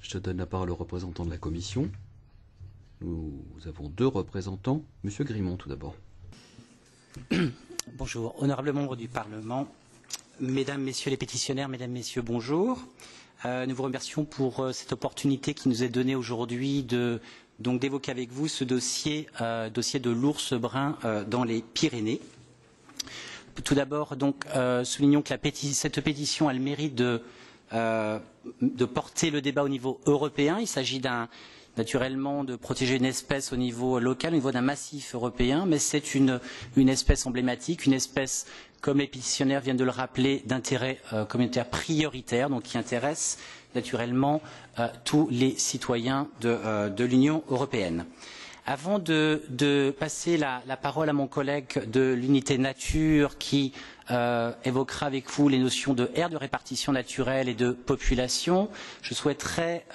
Je donne la parole au représentant de la Commission. Nous avons deux représentants. Monsieur Grimont, tout d'abord. Bonjour, honorables membres du Parlement, mesdames, messieurs les pétitionnaires, mesdames, messieurs, bonjour. Nous vous remercions pour cette opportunité qui nous est donnée aujourd'hui d'évoquer avec vous ce dossier de l'ours brun dans les Pyrénées. Tout d'abord, soulignons que cette pétition a le mérite de porter le débat au niveau européen. Il s'agit naturellement de protéger une espèce au niveau local, au niveau d'un massif européen, mais c'est une espèce emblématique, une espèce, comme les pétitionnaires viennent de le rappeler, d'intérêt communautaire prioritaire, donc qui intéresse naturellement tous les citoyens de l'Union européenne. Avant de passer la parole à mon collègue de l'unité nature qui évoquera avec vous les notions de aire de répartition naturelle et de population, je souhaiterais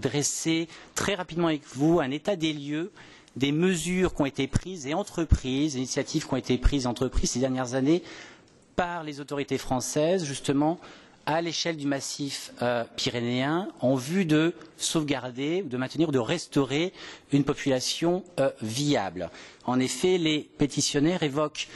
dresser très rapidement avec vous un état des lieux des mesures qui ont été prises et entreprises, des initiatives qui ont été prises et entreprises ces dernières années par les autorités françaises, justement, à l'échelle du massif pyrénéen, en vue de sauvegarder, de maintenir, de restaurer une population viable. En effet, les pétitionnaires évoquent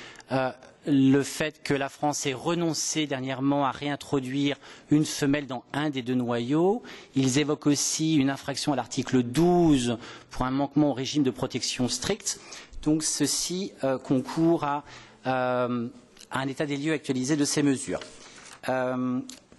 le fait que la France ait renoncé dernièrement à réintroduire une femelle dans un des deux noyaux. Ils évoquent aussi une infraction à l'article 12 pour un manquement au régime de protection stricte. Donc ceci concourt à un état des lieux actualisé de ces mesures.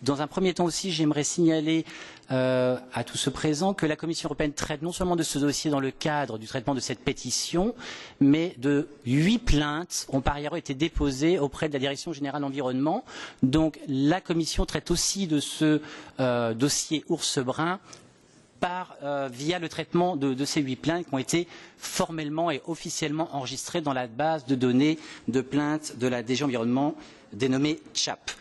Dans un premier temps aussi, j'aimerais signaler à tout ce présent que la Commission européenne traite non seulement de ce dossier dans le cadre du traitement de cette pétition, mais de 8 plaintes ont par ailleurs été déposées auprès de la Direction générale environnement. Donc la Commission traite aussi de ce dossier ours brun via le traitement de ces 8 plaintes qui ont été formellement et officiellement enregistrées dans la base de données de plaintes de la DG Environnement dénommée CHAP.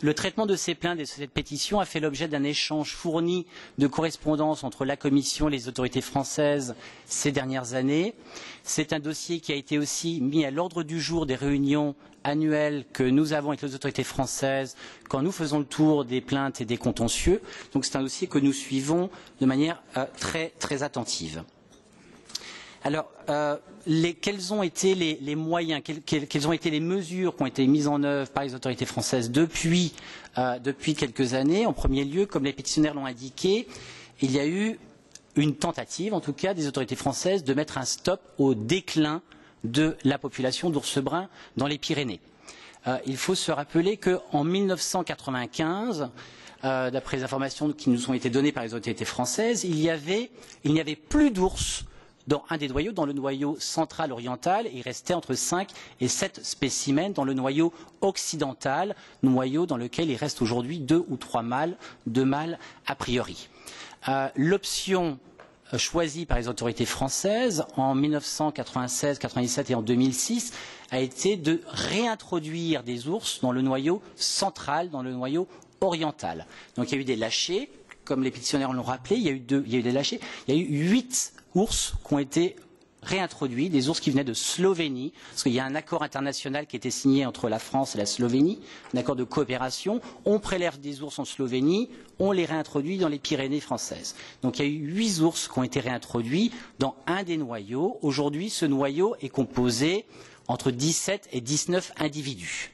Le traitement de ces plaintes et de cette pétition a fait l'objet d'un échange fourni de correspondance entre la Commission et les autorités françaises ces dernières années. C'est un dossier qui a été aussi mis à l'ordre du jour des réunions annuelles que nous avons avec les autorités françaises quand nous faisons le tour des plaintes et des contentieux. Donc c'est un dossier que nous suivons de manière très, très attentive. Alors, quels ont été les moyens, quelles ont été les mesures qui ont été mises en œuvre par les autorités françaises depuis quelques années? En premier lieu, comme les pétitionnaires l'ont indiqué, il y a eu une tentative, en tout cas, des autorités françaises de mettre un stop au déclin de la population d'ours bruns dans les Pyrénées. Il faut se rappeler qu'en 1995, d'après les informations qui nous ont été données par les autorités françaises, il n'y avait plus d'ours dans un des noyaux, dans le noyau central oriental, il restait entre 5 et 7 spécimens dans le noyau occidental, noyau dans lequel il reste aujourd'hui 2 ou 3 mâles, 2 mâles a priori. L'option choisie par les autorités françaises en 1996, 1997 et en 2006 a été de réintroduire des ours dans le noyau central, dans le noyau oriental. Donc il y a eu des lâchers, comme les pétitionnaires l'ont rappelé, il y a eu des lâchers, il y a eu 8 ours qui ont été réintroduits, des ours qui venaient de Slovénie, parce qu'il y a un accord international qui a été signé entre la France et la Slovénie, un accord de coopération. On prélève des ours en Slovénie, on les réintroduit dans les Pyrénées françaises. Donc il y a eu 8 ours qui ont été réintroduits dans un des noyaux. Aujourd'hui, ce noyau est composé entre 17 et 19 individus.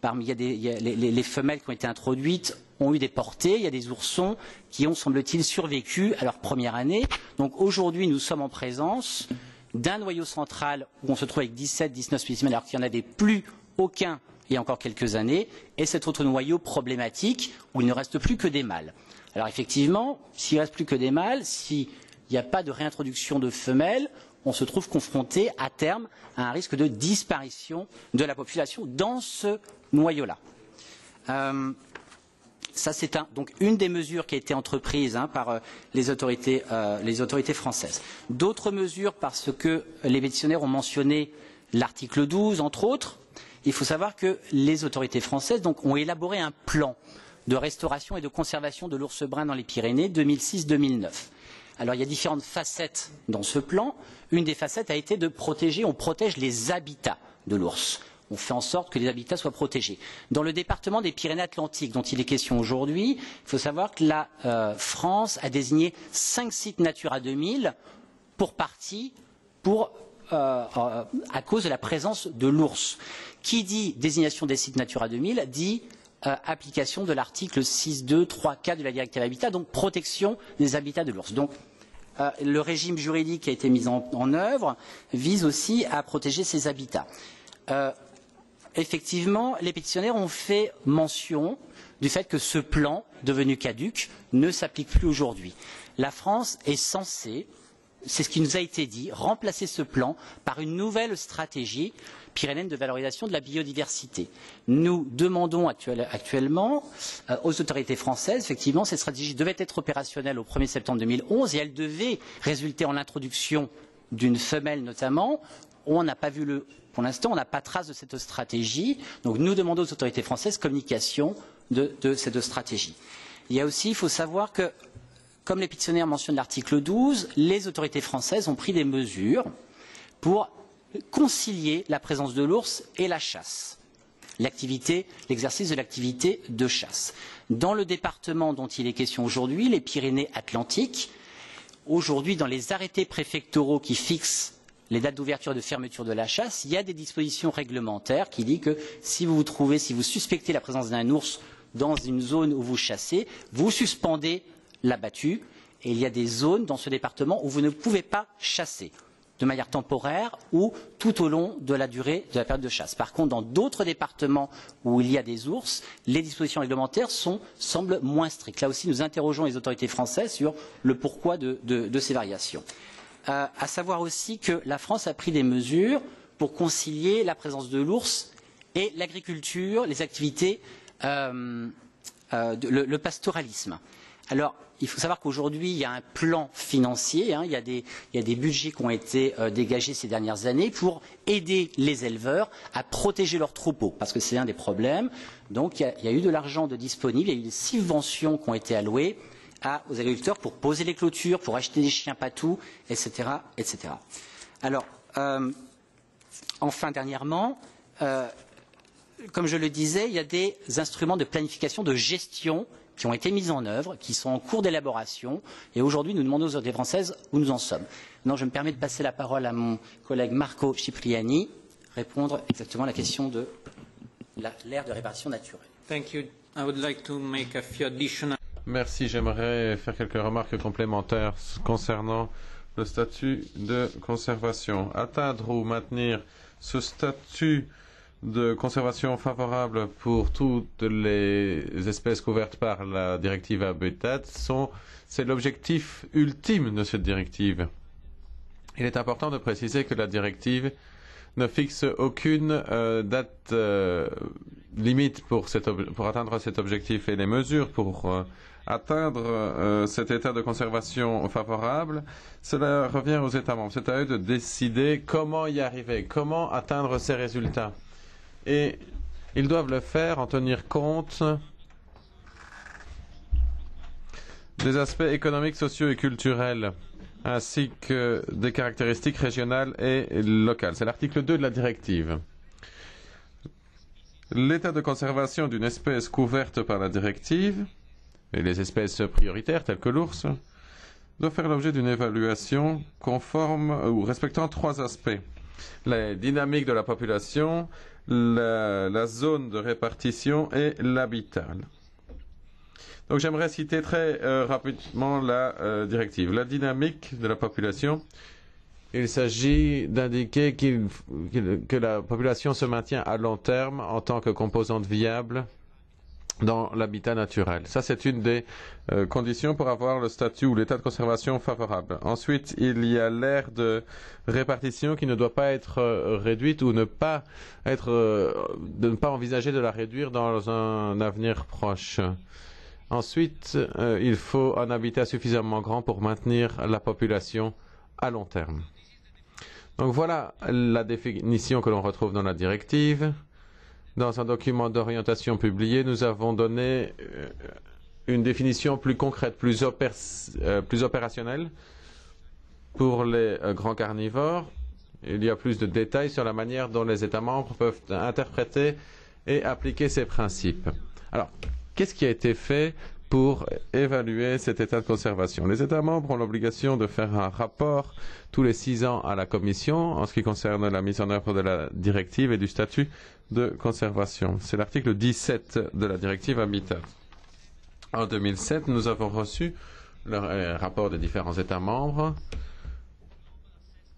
Les femelles qui ont été introduites ont eu des portées. Il y a des oursons qui ont, semble-t-il, survécu à leur première année. Donc aujourd'hui, nous sommes en présence d'un noyau central où on se trouve avec 17-19 spécimens alors qu'il n'y en avait plus aucun il y a encore quelques années, et cet autre noyau problématique où il ne reste plus que des mâles. Alors effectivement, s'il ne reste plus que des mâles, s'il n'y a pas de réintroduction de femelles, on se trouve confronté à terme à un risque de disparition de la population dans ce noyau-là. Ça, c'est donc une des mesures qui a été entreprise par les autorités françaises. D'autres mesures, parce que les pétitionnaires ont mentionné l'article 12, entre autres, il faut savoir que les autorités françaises ont élaboré un plan de restauration et de conservation de l'ours brun dans les Pyrénées 2006-2009. Alors il y a différentes facettes dans ce plan. Une des facettes a été de protéger, on protège les habitats de l'ours. on fait en sorte que les habitats soient protégés. Dans le département des Pyrénées-Atlantiques, dont il est question aujourd'hui, il faut savoir que la France a désigné 5 sites Natura 2000 pour partie à cause de la présence de l'ours. Qui dit désignation des sites Natura 2000 dit application de l'article 6.2, 3.4 de la directive Habitat, donc protection des habitats de l'ours. Donc le régime juridique qui a été mis en œuvre vise aussi à protéger ces habitats. Effectivement, les pétitionnaires ont fait mention du fait que ce plan, devenu caduc, ne s'applique plus aujourd'hui. La France est censée, c'est ce qui nous a été dit, remplacer ce plan par une nouvelle stratégie pyrénéenne de valorisation de la biodiversité. Nous demandons actuellement aux autorités françaises, effectivement, cette stratégie devait être opérationnelle au 1er septembre 2011 et elle devait résulter en l'introduction d'une femelle notamment. On n'a pas vu pour l'instant, on n'a pas trace de cette stratégie. Donc nous demandons aux autorités françaises communication de cette stratégie. Il y a aussi, il faut savoir que, comme les pétitionnaires mentionnent l'article 12, les autorités françaises ont pris des mesures pour concilier la présence de l'ours et la chasse, l'exercice de l'activité de chasse. Dans le département dont il est question aujourd'hui, les Pyrénées-Atlantiques, aujourd'hui dans les arrêtés préfectoraux qui fixent les dates d'ouverture et de fermeture de la chasse, il y a des dispositions réglementaires qui disent que si vous suspectez la présence d'un ours dans une zone où vous chassez, vous suspendez la battue et il y a des zones dans ce département où vous ne pouvez pas chasser de manière temporaire ou tout au long de la durée de la période de chasse. Par contre, dans d'autres départements où il y a des ours, les dispositions réglementaires semblent moins strictes. Là aussi, nous interrogeons les autorités françaises sur le pourquoi de ces variations. À savoir aussi que la France a pris des mesures pour concilier la présence de l'ours et l'agriculture, les activités, le pastoralisme. Alors, il faut savoir qu'aujourd'hui, il y a un plan financier, il y a des budgets qui ont été dégagés ces dernières années pour aider les éleveurs à protéger leurs troupeaux, parce que c'est un des problèmes. Donc, il y a eu de l'argent disponible, il y a eu des subventions qui ont été allouées aux agriculteurs pour poser les clôtures, pour acheter des chiens patous, etc., etc. Alors, enfin, dernièrement, comme je le disais, il y a des instruments de planification, de gestion qui ont été mis en œuvre, qui sont en cours d'élaboration. Et aujourd'hui, nous demandons aux autorités françaises où nous en sommes. Maintenant, je me permets de passer la parole à mon collègue Marco Cipriani, répondre exactement à la question de l'aire de répartition naturelle. Thank you. I would like to make a few additional... Merci. J'aimerais faire quelques remarques complémentaires concernant le statut de conservation. Atteindre ou maintenir ce statut de conservation favorable pour toutes les espèces couvertes par la directive Habitat, c'est l'objectif ultime de cette directive. Il est important de préciser que la directive ne fixe aucune date limite pour atteindre cet objectif et les mesures pour atteindre cet état de conservation favorable, cela revient aux États membres. C'est à eux de décider comment y arriver, comment atteindre ces résultats. Et ils doivent le faire en tenir compte des aspects économiques, sociaux et culturels, ainsi que des caractéristiques régionales et locales. C'est l'article 2 de la directive. L'état de conservation d'une espèce couverte par la directive, et les espèces prioritaires telles que l'ours, doit faire l'objet d'une évaluation conforme ou respectant 3 aspects. La dynamique de la population, la zone de répartition et l'habitat. Donc j'aimerais citer très rapidement la directive. La dynamique de la population, il s'agit d'indiquer que la population se maintient à long terme en tant que composante viable dans l'habitat naturel. Ça, c'est une des conditions pour avoir le statut ou l'état de conservation favorable. Ensuite, il y a l'aire de répartition qui ne doit pas être réduite ou de ne pas envisager de la réduire dans un avenir proche. Ensuite, il faut un habitat suffisamment grand pour maintenir la population à long terme. Donc voilà la définition que l'on retrouve dans la directive. Dans un document d'orientation publié, nous avons donné une définition plus concrète, plus opérationnelle pour les grands carnivores il y a plus de détails sur la manière dont les États membres peuvent interpréter et appliquer ces principes. Alors, qu'est-ce qui a été fait pour évaluer cet état de conservation? Les États membres ont l'obligation de faire un rapport tous les 6 ans à la Commission en ce qui concerne la mise en œuvre de la directive et du statut de conservation. C'est l'article 17 de la directive Habitat. En 2007, nous avons reçu le rapport des différents États membres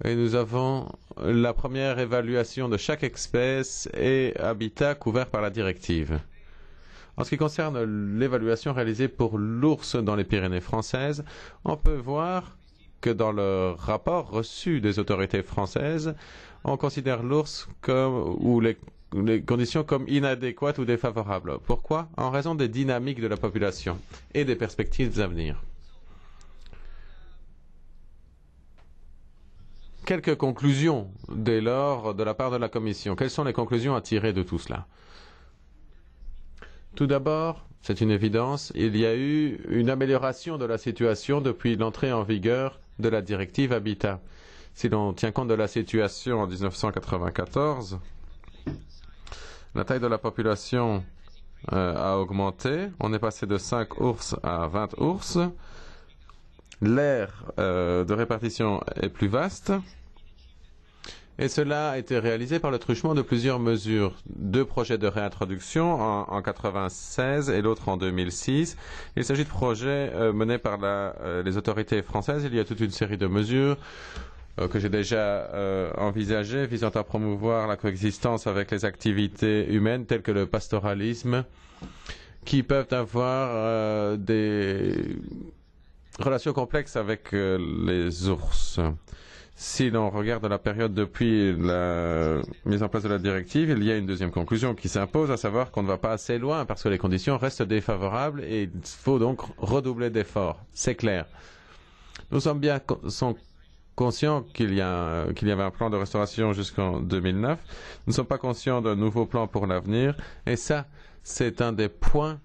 et nous avons la première évaluation de chaque espèce et habitat couvert par la directive. En ce qui concerne l'évaluation réalisée pour l'ours dans les Pyrénées françaises, on peut voir que dans le rapport reçu des autorités françaises, on considère l'ours ou les conditions comme inadéquates ou défavorables. Pourquoi? En raison des dynamiques de la population et des perspectives à venir. Quelques conclusions dès lors de la part de la Commission. Quelles sont les conclusions à tirer de tout cela? Tout d'abord, c'est une évidence, il y a eu une amélioration de la situation depuis l'entrée en vigueur de la directive Habitat. Si l'on tient compte de la situation en 1994, la taille de la population a augmenté. On est passé de 5 ours à 20 ours. L'aire de répartition est plus vaste. Et cela a été réalisé par le truchement de plusieurs mesures. 2 projets de réintroduction en 1996 et l'autre en 2006. Il s'agit de projets menés par les autorités françaises. Il y a toute une série de mesures que j'ai déjà envisagées visant à promouvoir la coexistence avec les activités humaines telles que le pastoralisme qui peuvent avoir des relations complexes avec les ours. Si l'on regarde la période depuis la mise en place de la directive, il y a une deuxième conclusion qui s'impose, à savoir qu'on ne va pas assez loin parce que les conditions restent défavorables et il faut donc redoubler d'efforts. C'est clair. Nous sommes bien conscients qu'il y avait un plan de restauration jusqu'en 2009. Nous ne sommes pas conscients d'un nouveau plan pour l'avenir et ça, c'est un des points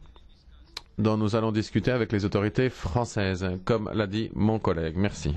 dont nous allons discuter avec les autorités françaises, comme l'a dit mon collègue. Merci.